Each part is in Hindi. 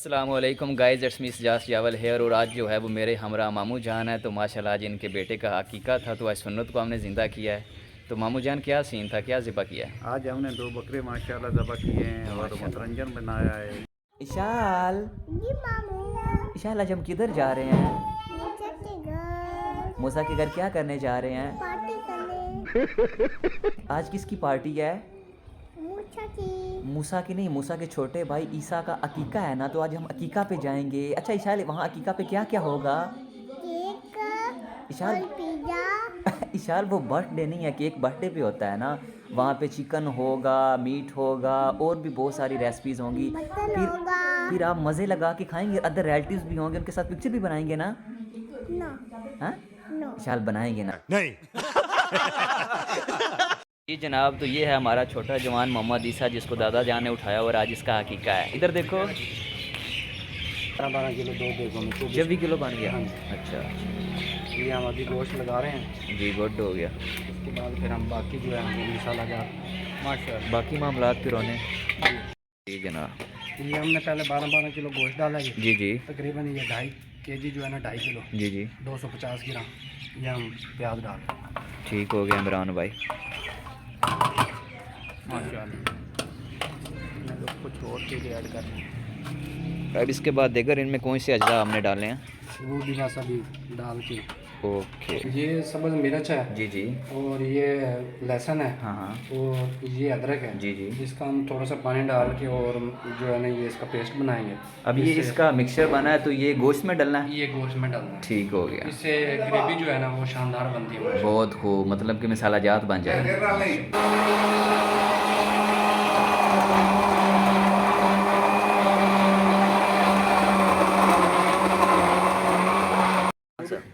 अस्सलामुअलैकुम गाइज़, इट्स मी इजाज़ जावल हेयर। और आज जो है वो मेरे हमरा मामू जान है। तो माशाल्लाह आज इनके बेटे का अकीका था, तो आज सुन्नत को हमने ज़िंदा किया है। तो मामू जान क्या सीन था, क्या ज़िबा किया है? आज हमने 2 बकरे माशाल्लाह ज़बह किए हैं और मनोरंजन बनाया है। इशाल, जी मामू, इशाल आज हम किधर जा रहे हैं? मूसा के घर मूसा के घर क्या करने जा रहे हैं? पार्टी करने। आज किसकी पार्टी है? मूसा की मूसा की नहीं, मूसा के छोटे भाई ईसा का अकीका है ना, तो आज हम अकीका पे जाएंगे। अच्छा इशाल, वहाँ अकीका पे क्या क्या होगा? केक इशाल और पिज़्ज़ा। इशाल वो बर्थडे नहीं है, केक बर्थडे पे होता है ना। वहाँ पे चिकन होगा, मीट होगा और भी बहुत सारी रेसिपीज़ होंगी। मटन फिर होगा। फिर आप मज़े लगा के खाएंगे, अदर रिलेटिव्स भी होंगे, उनके साथ पिक्चर भी बनाएंगे ना? नो हाँ नो इशाल, बनाएंगे ना? नहीं। जी जनाब, तो ये है हमारा छोटा जवान मोहम्मद ईसा, जिसको दादा जान ने उठाया और आज इसका हकीका है। इधर देखो, 12 किलो दूध देखो मैं 24 किलो बन गया। हाँ। अच्छा, ये हम अभी गोश्त लगा रहे हैं। जी गुड हो गया। उसके बाद फिर हम बाकी जो है हम मसाला जार माशाल्लाह बाकी मामला फिर होने। जी जनाब, ये हमने पहले 12 किलो गोश्त डाला है। जी जी तकरीबन ये 2.5 केजी जो है ना 2.5 किलो जी जी 250 ग्राम ये हम प्याज डाल रहे हैं। ठीक हो गया इमरान भाई। माशाल्लाह मैं लोग कुछ और चीज़ें ऐड कर रहे हैं। अब इसके बाद देखकर इनमें कौन से अज्जा हमने डाले हैं। वो भी वैसा भी डाल के ओके। ये सब्ज़ मिर्च है जी जी और ये लहसुन है हाँ हाँ और ये अदरक है। जी जी। इसका हम थोड़ा सा पानी डाल के और जो है ना ये इसका पेस्ट बनाएंगे। अब ये इसका मिक्सचर बना है, तो ये गोश्त में डालना है? ये गोश्त में डालना है। ठीक हो गया। इससे ग्रेवी जो है ना वो शानदार बनती है। बहुत खूब, मतलब कि मसाला जात बन जाए।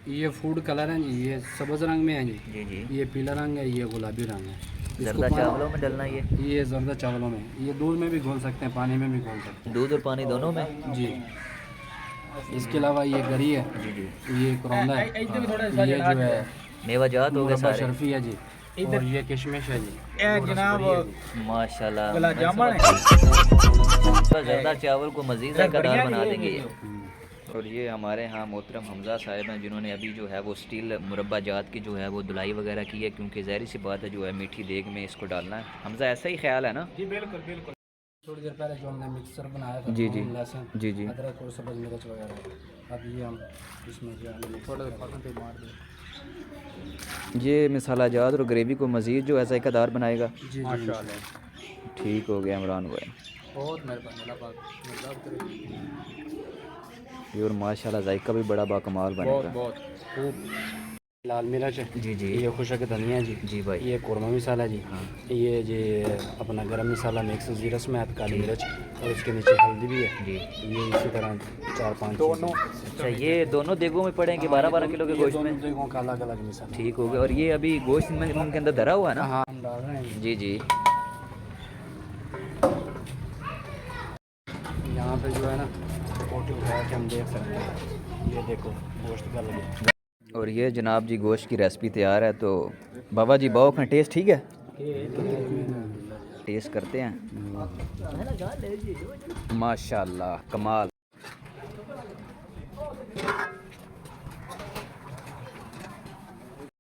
ये फूड कलर है जी, ये सब्ज़ रंग में है जी, जी जी। ये पीला रंग है, ये गुलाबी रंग है। जर्दा चावलों में डालना है ये जर्दा चावलों में, ये दूध में भी घोल सकते हैं, पानी में भी घोल सकते दूध और पानी दोनों में? हैं जी। इसके अलावा ये गरी है जी जी। ये करौंदा है, ये जो है मेवा जात हो गए मुरब्बा सारे। शर्फी है जी और ये किशमिश है जी। माशाल्लाह, जर्दा चावल को मज़ीद ज़ायकादार बना देंगे ये। और ये हमारे यहाँ मोहतरम हमज़ा साहिब हैं, जिन्होंने अभी जो है वो स्टील मुरब्बा जात की जो है वो धुलाई वगैरह की है, क्योंकि ज़ाहिर सी बात है जो है मीठी देग में इसको डालना है। हमज़ा ऐसा ही ख्याल है ना? जी बिल्कुल बिल्कुल। थोड़ी देर पहले जो हमने मिक्सर बनाया था, जी जी लहसुन जी जी। अदरक और सब्ज़ मिर्च वगैरह, अब ये हम इसमें जो है थोड़ा पकड़ पे मार दें। ये मसाला जात और ग्रेवी को मज़ीद जो है ज़ायकादार बनाएगा। जी माशाल्लाह ठीक हो गया इमरान भाई। बहुत मेहरबानी अल्लाह पाक। ये और माशाल्लाह जायका भी बड़ा बाकमाल बनेगा। बहुत खूब। लाल मिर्च है जी जी। ये खुशक धनिया जी जी भाई। ये कौरमा मसाला जी हाँ। ये जी अपना गरम मसाला मिक्स जीरा समेत काली मिर्च और इसके नीचे हल्दी भी है जी। ये इसी तरह 4-5 दोनों। अच्छा, ये दोनों देगों में पड़ेंगे 12-12 किलो के गोश्त में? देखो का अलग अलग मसाला। ठीक हो गया। और ये अभी गोश्त में उनके अंदर धरा हुआ है ना? हाँ हम डाल रहे हैं जी जी। यहाँ पे जो है ना फोटो उठा के हम देख सकते हैं। ये देखो गोश्त का लगे। और ये जनाब जी गोश्त की रेसिपी तैयार है। तो बाबा जी बाओ खां, टेस्ट ठीक है? टेस्ट करते हैं। माशाल्लाह कमाल।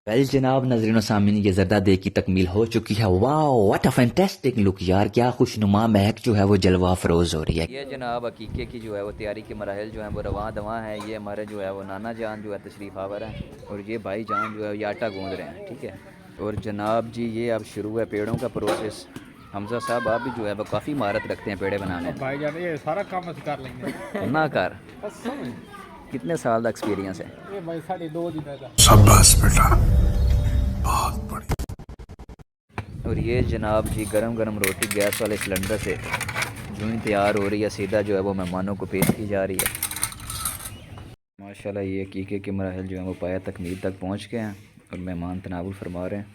वेल जनाब नजरीन सामीन, ये जर्दा देग की तकमील हो चुकी है। वाह व्हाट अ फैंटास्टिक लुक यार, क्या खुशनुमा महक जो है वो जलवा अफरोज हो रही है। ये जनाब अकीके की जो है वो तैयारी के मराहल जो है वो रवां दवां है। ये हमारे जो है वो नाना जान जो है तशरीफ़ आवर हैं और ये भाई जान जो है ये आटा गूंद रहे हैं। ठीक है। और जनाब जी ये अब शुरू है पेड़ों का प्रोसेस। हमजा साहब आप भी जो है वो काफ़ी महारत रखते हैं पेड़े बनाने में। भाई जान ये सारा काम ਅਸੀਂ कर लेंगे ना कर, कितने साल का एक्सपीरियंस है? ये भाई साढ़े 2 दिन का। शाबाश बेटा, बहुत बढ़िया। और ये जनाब जी गरम गरम रोटी गैस वाले सिलेंडर से यूँ ही तैयार हो रही है, सीधा जो है वो मेहमानों को पेश की जा रही है। माशाल्लाह ये अकीके के मराहल जो है वो पाया तकमील तक पहुँच गए हैं और मेहमान तनावुल फरमा रहे हैं।